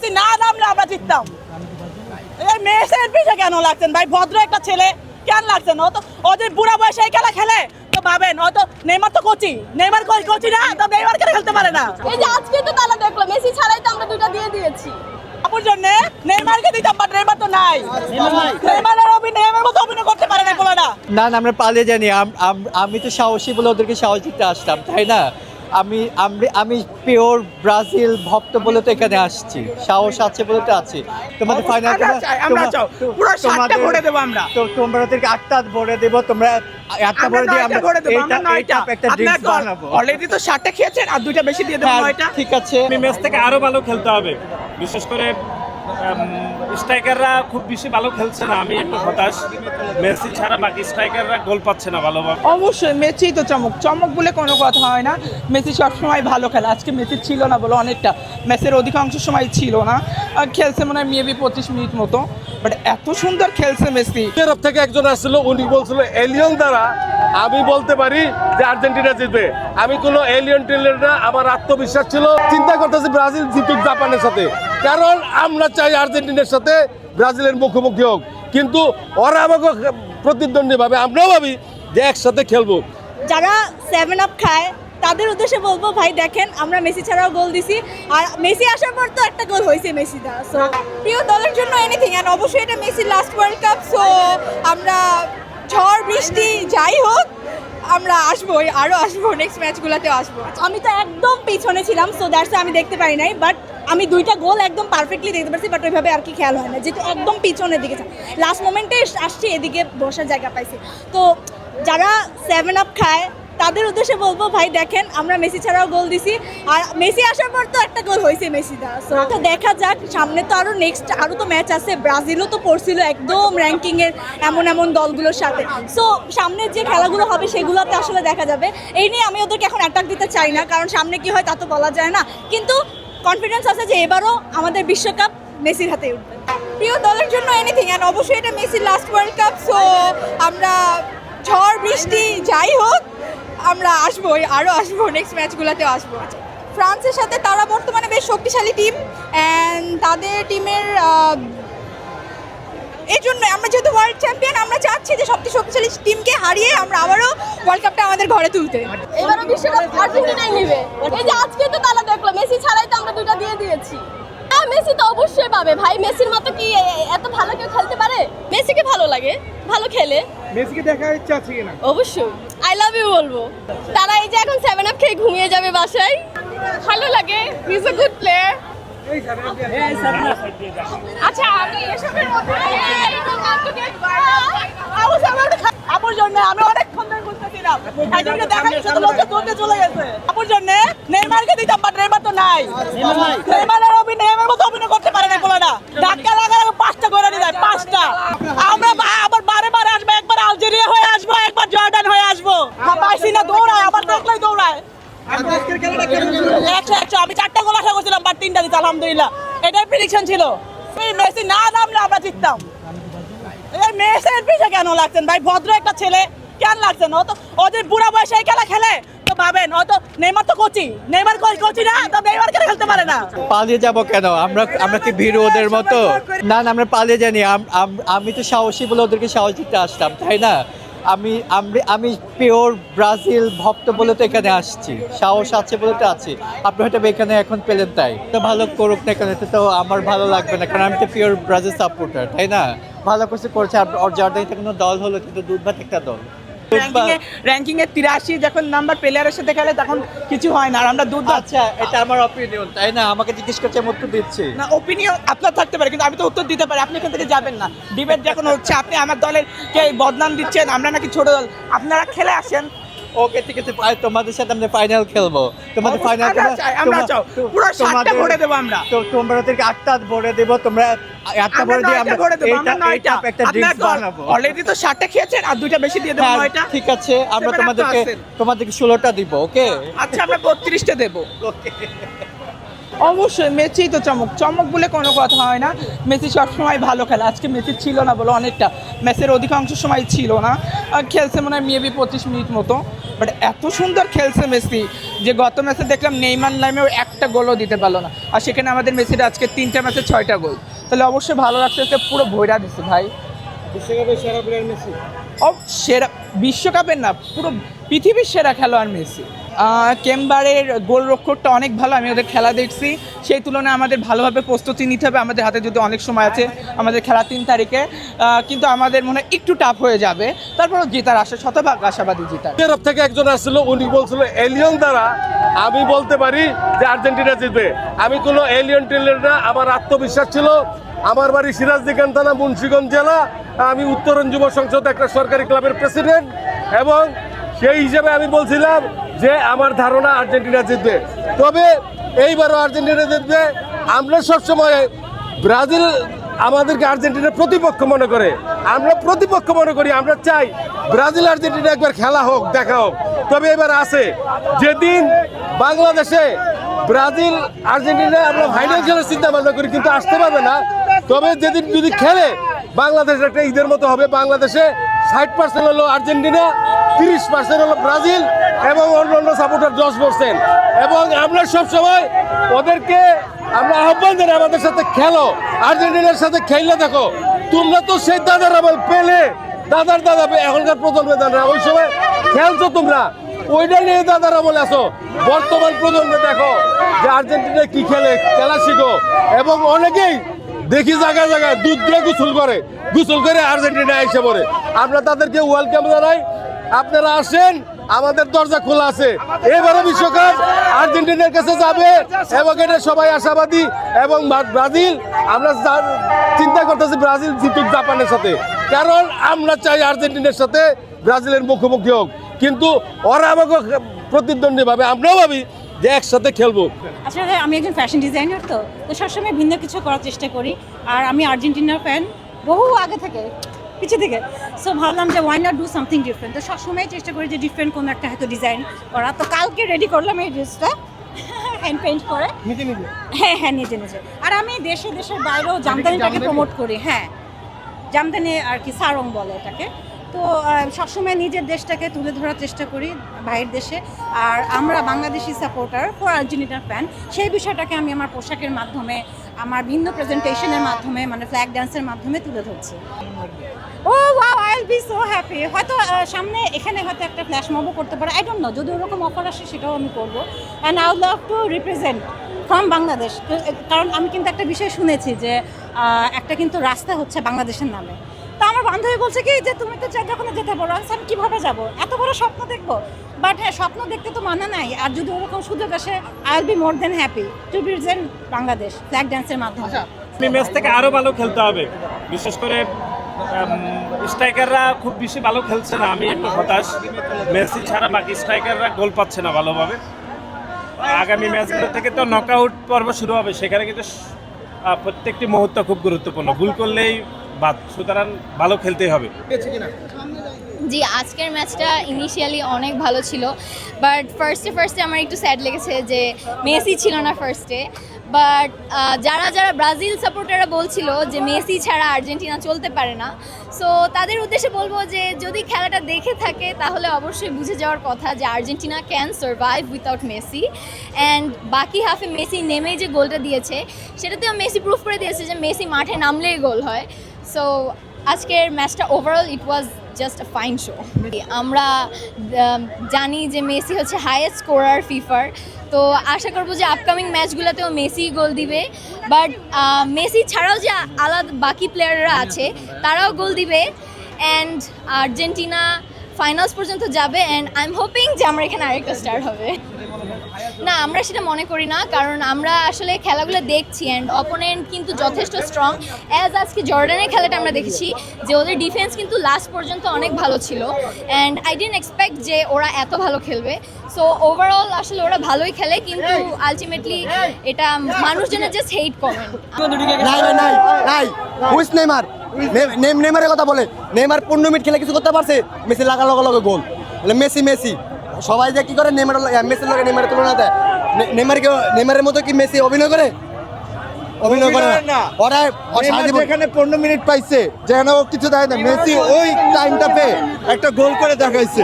Messi না নামলে আমরা জিততাম। এই মেসির পিছে কেন লাগছেন ভাই? ভদ্র একটা ছেলে কেন লাগছেন? ও তো ওদের বুড়া বয়সে এই খেলা খেলে তো ভাবেন, ও তো নেইমার তো কোচি, নেইমার কোচি না তো নেইমার কেন খেলতে পারে না? এই যে আজকে তো তারা দেখলো মেসি ছাড়াই তো আমরা দুইটা দিয়ে দিয়েছি। আপুর জন্য নেইমারকে দিতাম, বাট নেইমার তো নাই। নেইমারের নেইমারের মতো অভিনয় করতে পারে না কোলাটা। না না, আমরা পালিয়ে জানি। আমি তো সাহসী বলে ওদেরকে সাহস দিতে আসতাম, তাই না? আমি পিওর ব্রাজিল ভক্ত বলে তো এখানে আসছি, সাহস আছে বলে তো আছি। তোমাদের ফাইনাল পুরো 7টা ভরে দেব আমরা। তো তোমাদেরকে 8টা ভরে দেব, তোমরা 8টা ভরে দিয়ে আমরা একটা ড্রিঙ্কস বানাবো। অলরেডি তো 7টা খেয়েছেন আর 2টা বেশি দিয়ে দেব। 9টা ঠিক আছে। ম্যাচ থেকে আরো ভালো খেলতে হবে, বিশেষ করে স্ট্রাইকাররা খুব বেশি ভালো খেলছে না। আমি একটু হতাশ, মেসি ছাড়া বাকি স্ট্রাইকাররা গোল পাচ্ছে না ভালোভাবে। অবশ্যই মেসি তো চমক বলে কোনো কথা হয় না। মেসি সবসময় ভালো খেলে, আজকে মেসি ছিল না বলে অনেকটা, মেসির অধিকাংশ সময় ছিল না, খেলছে মনে হয় মেবি 25 মিনিট মতো, বাট এত সুন্দর খেলছে মেসি। ইউরোপ থেকে একজন আসছিল, উনি বলছিল এলিয়ন দ্বারা আমি বলতে পারি যে আর্জেন্টিনা জিতবে। আমি কোনো এলিয়ন টেলিয়ন না, আমার আত্মবিশ্বাস ছিল। চিন্তা করতেছি ব্রাজিল জিতুক জাপানের সাথে, কারণ আমরা চাই আর্জেন্টিনার সাথে ব্রাজিলের মুখোমুখি হোক, কিন্তু ওরা আমাকে প্রতিদ্বন্দ্বী ভাবে, আমরাও ভাবি যে একসাথে খেলবো। যারা 7 আপ খায় তাদের উদ্দেশ্যে বলবো, ভাই দেখেন আমরা মেসি ছাড়াও গোল দিছি, আর মেসি আসার পর তো একটা গোল হয়েছে মেসি দা। সো প্রিয় দলের জন্য এনিথিং, আর অবশ্যই এটা মেসির লাস্ট ওয়ার্ল্ড কাপ। সো আমরা ঝড় বৃষ্টি যাই হোক আমরা আসবো, আরও আসবো, নেক্সট ম্যাচগুলোতেও আসবো। আমি তো একদম পিছনে ছিলাম, সো দ্যাটস আমি দেখতে পারি নাই, বাট আমি 2টা গোল একদম পারফেক্টলি দেখতে পারছি, বাট ওইভাবে আর কি খেয়াল হয় না, যেহেতু একদম পিছনের দিকে লাস্ট মোমেন্টে আসছি, এদিকে বসার জায়গা পাইছি। তো যারা 7 আপ খায় তাদের উদ্দেশ্যে বলবো, ভাই দেখেন আমরা মেসি ছাড়াও গোল দিছি, আর মেসি আসার পর তো একটা গোল হয়েছে মেসি দা। সো দেখা যাক, সামনে তো আরও নেক্সট আরও তো ম্যাচ আছে। ব্রাজিলও তো পড়ছিল একদম র্যাঙ্কিংয়ের এমন দলগুলোর সাথে। সো সামনের যে খেলাগুলো হবে সেগুলোতে আসলে দেখা যাবে। এই নিয়ে আমি ওদেরকে এখন অ্যাটাক দিতে চাই না, কারণ সামনে কি হয় তা তো বলা যায় না, কিন্তু কনফিডেন্স আছে যে এবারও আমাদের বিশ্বকাপ মেসির হাতে উঠবে। প্রিয় দলের জন্য এনিথিং, অ্যান্ড অবশ্যই এটা মেসির লাস্ট ওয়ার্ল্ড কাপ। সো আমরা ঝড় বৃষ্টি যাই হোক আমরা আসবো, আরও আসবো, নেক্সট ম্যাচগুলোতেও আসবো। ফ্রান্সের সাথে তারা বর্তমানে বেশ শক্তিশালী টিম, অ্যান্ড তাদের টিমের এই জন্য আমরা যেহেতু ওয়ার্ল্ড চ্যাম্পিয়ন, আমরা চাচ্ছি যে সবচেয়ে শক্তিশালী টিমকে হারিয়ে আমরা আবারও ওয়ার্ল্ড কাপটা আমাদের ঘরে তুলতে। এবারও বিশ্বকাপ আর্জেন্টিনাই নেবে। এই যে আজকে তো তারা দেখলো মেসি ছাড়াই তো আমরা 2টা দিয়ে দিয়েছি। হ্যাঁ, মেসি তো অবশ্যই পাবে ভাই, মেসির মতো কি এত ভালো কেউ খেলতে পারে? মেসিকে ভালো লাগে, ভালো খেলে। মেসিকে দেখার ইচ্ছা আছে কিনা? অবশ্যই আই লাভ ইউ বলবো। তারা এই যে এখন 7 আপ খেয়ে ঘুমিয়ে যাবে বাসায়, ভালো লাগে, he is a good player. আচ্ছা আমি এসবের মধ্যে আপুর জন্য আমি অনেকক্ষণ ধরে বুঝতেছিলাম, একজনকে দেখাই শুধু লোকটা দৌড়তে চলে গেছে। আপুর জন্য নেইমারকে দিতাম, বাট নেইমার তো নাই। নেইমারের নেইমারের মতো অভিনয় করতে পারে না কোলাটা। ধাক্কা লাগার 5টা করে নিয়ে যায়, 5টা। আমরা আবার বারে আসবো, একবার আলজেরিয়া হয়ে আসবো, একবার জর্ডান হয়ে আসবো। পাইছি না, দৌড়ায়, আবার দেখলেই দৌড়ায়। 100 আমি 4টা গোল আশা করছিলাম, বাট 3টা দিতে আলহামদুলিল্লাহ, এটাই প্রেডিকশন ছিল। মেসি না নামলে আমরা জিততাম। এই মেসির পিছে কেন লাগছেন ভাই? ভদ্র একটা ছেলে কেন লাগছেন? ও তো ওদের বুড়া বয়সে এই খেলা খেলে তো ভাবেন, ও তো নেইমার তো কোচি, নেইমার কোচি না তো নেইমার কেন খেলতে পারে না? পালিয়ে যাব কেন? আমরা কি ভীরু ওদের মতো? না না, আমরা পালিয়ে জানি। আমি তো সাহসী বলে ওদেরকে সাহস দিতে আসতাম, তাই না? আমি পিওর ব্রাজিল ভক্ত বলে তো এখানে আসছি, সাহস আছে বলে তো আছি। আপনি হয়তো এখানে এখন পেলেন, তাই তো ভালো করুক না কেন, তো আমার ভালো লাগবে না, কারণ আমি তো পিওর ব্রাজিল সাপোর্টার, তাই না? ভালো করছে। আর জর্ডানিতে কোনো দল হলো কিন্তু দুধভাত একটা দল। র্যাঙ্কিং এ 83 যখন নাম্বার প্লেয়ারের সাথে খেলে তখন কিছু হয় না, আর আমরা আচ্ছা, এটা আমার অপিনিয়ন, তাই না? আমাকে জিজ্ঞেস করছে, আমি উত্তর দিচ্ছি। না, ওপিনিয়ন আপনার থাকতে পারে, কিন্তু আমি তো উত্তর দিতে পারি। আপনি এখান থেকে যাবেন না, ডিবেট যখন হচ্ছে আপনি আমার দলের কে বদনাম দিচ্ছেন, আমরা নাকি ছোট দল। আপনারা খেলে আসেন, ওকে ঠিক আছে, তোমাদের সাথে আমরা ফাইনাল খেলবো। তোমাদের ফাইনাল পুরো 7টা ভরে দেব আমরা। তো তোমাদেরকে 8টা ভরে দেব, তোমরা 8টা ভরে দিয়ে আমরা একটা ড্রিঙ্কস বানাবো। অলরেডি তো 7টা খেয়েছেন আর 2টা বেশি দিয়ে দেব। 9টা ঠিক আছে, আমরা তোমাদেরকে 16টা দিব। ওকে, আচ্ছা আমরা 32টা দেব। ওকে। অবশ্যই মেসি তো চমক চমক বলে কোনো কথা হয় না। মেসি সবসময় ভালো খেলে, আজকে মেসি ছিল না বলে অনেকটা, মেসির অধিকাংশ সময় ছিল না, আর খেলছে মনে হয় মেবি 25 মিনিট মতো, বাট এত সুন্দর খেলছে মেসি যে গত ম্যাচে দেখলাম নেইমার নামেও একটা গোলও দিতে পারলো না, আর সেখানে আমাদের মেসির আজকে 3টা ম্যাচে 6টা গোল, তাহলে অবশ্যই ভালো লাগছে, পুরো ভৈরা দিচ্ছে ভাই। বিশ্বকাপের সেরা প্লেয়ার মেসি। ও সেরা বিশ্বকাপের না, পুরো পৃথিবীর সেরা খেলোয়াড় মেসি। কেম্বারের গোলরক্ষকটা অনেক ভালো, আমি ওদের খেলা দেখছি, সেই তুলনায় আমাদের ভালোভাবে প্রস্তুতি নিতে হবে, আমাদের হাতে যদি অনেক সময় আছে, আমাদের খেলা 3 তারিখে, কিন্তু আমাদের মনে হয় একটু টাফ হয়ে যাবে, তারপরও জেতার আশা, শতভাগ আশাবাদী জেতার। ইউরোপ থেকে একজন আসছিল, উনি বলছিল এলিয়ন দ্বারা আমি বলতে পারি যে আর্জেন্টিনা জিতবে। আমি কোনো এলিয়ন টেলিয়ন না, আমার আত্মবিশ্বাস ছিল। আমার বাড়ি সিরাজদিখান থানা, মুন্সিগঞ্জ জেলা। আমি উত্তরণ যুব সংসদ একটা সরকারি ক্লাবের প্রেসিডেন্ট, এবং সেই হিসেবে আমি বলছিলাম যে আমার ধারণা আর্জেন্টিনা জিতবে। তবে এইবারও আর্জেন্টিনা জিতবে। আমরা সবসময় ব্রাজিল আমাদেরকে আর্জেন্টিনার প্রতিপক্ষ মনে করে, আমরা প্রতিপক্ষ মনে করি, আমরা চাই ব্রাজিল আর্জেন্টিনা একবার খেলা হোক, দেখা হোক। তবে এবার আছে যেদিন বাংলাদেশে ব্রাজিল আর্জেন্টিনা আমরা ফাইনাল খেলার চিন্তা ভাবনা করি, কিন্তু আসতে পারবে না। তবে যেদিন যদি খেলে বাংলাদেশ একটা ঈদের মতো হবে। বাংলাদেশে 60% হলো আর্জেন্টিনা, 30% হলো ব্রাজিল, এবং অন্য সাপোর্টার 10%। এবং আমরা সবসময় ওদেরকে আমরা আহ্বান জানাই আমাদের সাথে খেলো, আর্জেন্টিনার সাথে খেললে দেখো। তোমরা তো সেই দাদার আমল পেলে, দাদার দাদা, এখনকার প্রজন্মের দাদারা, ওই সময় খেলছো তোমরা, ওইটা নিয়ে দাদার আমলে আসো। বর্তমান প্রজন্মে দেখো যে আর্জেন্টিনা কি খেলে, খেলা শিখো। এবং অনেকেই দেখি জায়গায় জায়গায় দুধ দিয়ে গোসল করে আর্জেন্টিনা এসে পড়ে। আমরা তাদেরকে ওয়েলকাম জানাই, আপনারা আসেন, আমাদের দরজা খোলা আছে। এবারে বিশ্বকাপ আর্জেন্টিনার কাছে যাবে, এবং এটা সবাই আশাবাদী। এবং ব্রাজিল, আমরা চিন্তা করতেছি ব্রাজিল জিতুক জাপানের সাথে, কারণ আমরা চাই আর্জেন্টিনার সাথে ব্রাজিলের মুখোমুখি হোক, কিন্তু ওরা আমাকে প্রতিদ্বন্দ্বী ভাবে, আমরাও ভাবি যে একসাথে খেলবো। আসলে আমি একজন ফ্যাশন ডিজাইনার, তো সবসময় ভিন্ন কিছু করার চেষ্টা করি। আর আমি আর্জেন্টিনার ফ্যান বহু আগে থেকে, পিছিয়ে থেকে। সো ভাবলাম যে why not do something different. তো সবসময় চেষ্টা করি যে ডিফারেন্ট কোনো একটা হয়তো ডিজাইন করা। তো কালকে রেডি করলাম এই ড্রেসটা হ্যান্ড পেইন্ট করে, হ্যাঁ নিজে। আর আমি দেশের বাইরেও জামদানিটাকে প্রমোট করি। হ্যাঁ, জামদানি আর কি, সারং বলে এটাকে। তো সবসময় নিজের দেশটাকে তুলে ধরার চেষ্টা করি বাইরের দেশে। আর আমরা বাংলাদেশি সাপোর্টার ফর আর্জেন্টিনার ফ্যান, সেই বিষয়টাকে আমি আমার পোশাকের মাধ্যমে, আমার ভিন্ন প্রেজেন্টেশনের মাধ্যমে, মানে ফ্ল্যাগ ডান্সের মাধ্যমে তুলে ধরছি। Oh wow, I will be so happy. হয়তো সামনে এখানে হয়তো একটা ফ্ল্যাশ মবও করতে পারে, আই ডোন্ট নো। যদি ওরকম অফার আসে সেটাও আমি করবো। And I would love to represent from Bangladesh. কারণ আমি কিন্তু একটা বিষয় শুনেছি যে একটা কিন্তু রাস্তা হচ্ছে বাংলাদেশের নামে। তো আমার বান্ধবী বলছে কি যে তুমি তো যখন যেতে পারো, আমি কীভাবে যাবো, এত বড় স্বপ্ন দেখবো। বাট হ্যাঁ, স্বপ্ন দেখতে তো মানা নাই। আর যদি ওরকম সুযোগ আসে, I will be more then happy to represent Bangladesh flag ডান্সের মাধ্যমে। ম্যাচ থেকে আরো ভালো খেলতে হবে, বিশেষ করে স্ট্রাইকাররা খুব বেশি ভালো খেলছে না। আমি একটু হতাশ, মেসি ছাড়া বাকি স্ট্রাইকাররা গোল পাচ্ছে না ভালোভাবে। আগামী ম্যাচগুলো থেকে তো নকআউট পর্ব শুরু হবে, সেখানে কিন্তু প্রত্যেকটি মুহূর্ত খুব গুরুত্বপূর্ণ। ভুল করলেই বাদ, সুতরাং ভালো খেলতেই হবে। জি, আজকের ম্যাচটা ইনিশিয়ালি অনেক ভালো ছিল, বাট ফার্স্টে আমার একটু স্যাড লেগেছে যে মেসি ছিল না ফার্স্টে। বাট যারা ব্রাজিল সাপোর্টাররা বলছিল যে মেসি ছাড়া আর্জেন্টিনা চলতে পারে না, সো তাদের উদ্দেশ্যে বলবো যে যদি খেলাটা দেখে থাকে তাহলে অবশ্যই বুঝে যাওয়ার কথা যে Argentina can survive without Messi. And বাকি হাফে মেসি নেমেই যে গোলটা দিয়েছে, সেটাতেও মেসি প্রুফ করে দিয়েছে যে মেসি মাঠে নামলেই গোল হয়। সো আজকের ম্যাচটা overall it was just a fine show. আমরা জানি যে মেসি হচ্ছে হাইয়েস্ট স্কোরার ফিফার, তো আশা করবো যে আপকামিং ম্যাচগুলোতেও মেসি গোল দিবে। বাট মেসি ছাড়াও যে আলাদা বাকি প্লেয়াররা আছে তারাও গোল দিবে, অ্যান্ড আর্জেন্টিনা ফাইনালস পর্যন্ত যাবে। অ্যান্ড আই এম হোপিং যে আমরা এখানে আরেকটা স্টার হবে। না, আমরা সেটা মনে করি না, কারণ আমরা আসলে খেলাগুলো দেখছি অ্যান্ড অপোনেন্ট কিন্তু যথেষ্ট স্ট্রং। অ্যাজ আজকে জর্ডানের খেলাটা আমরা দেখেছি যে ওদের ডিফেন্স কিন্তু লাস্ট পর্যন্ত অনেক ভালো ছিল, অ্যান্ড আই ডিডন্ট এক্সপেক্ট যে ওরা এত ভালো খেলবে। সো ওভারঅল আসলে ওরা ভালোই খেলে, কিন্তু আলটিমেটলি এটা মানুষজনের জাস্ট হেট কমেন্ট। নাই হুইস নেইমার, নেইমারের কথা বলে, নেইমার 15 মিনিট খেলে কিছু করতে পারছে, মেসি লাগা লগে গোল। মেসি সবাই যে কি করে নেইমার মেসির লগে নেইমারের তুলনা দেয়, নেইমারের মতো কি মেসি অভিনয় করে? অভিনয় করে না। ওরা যেখানে 15 মিনিট পাইছে, যেখানে ও কিছু দেয় না, মেসি ওই টাইমটা পেয়ে একটা গোল করে দেখাইছে।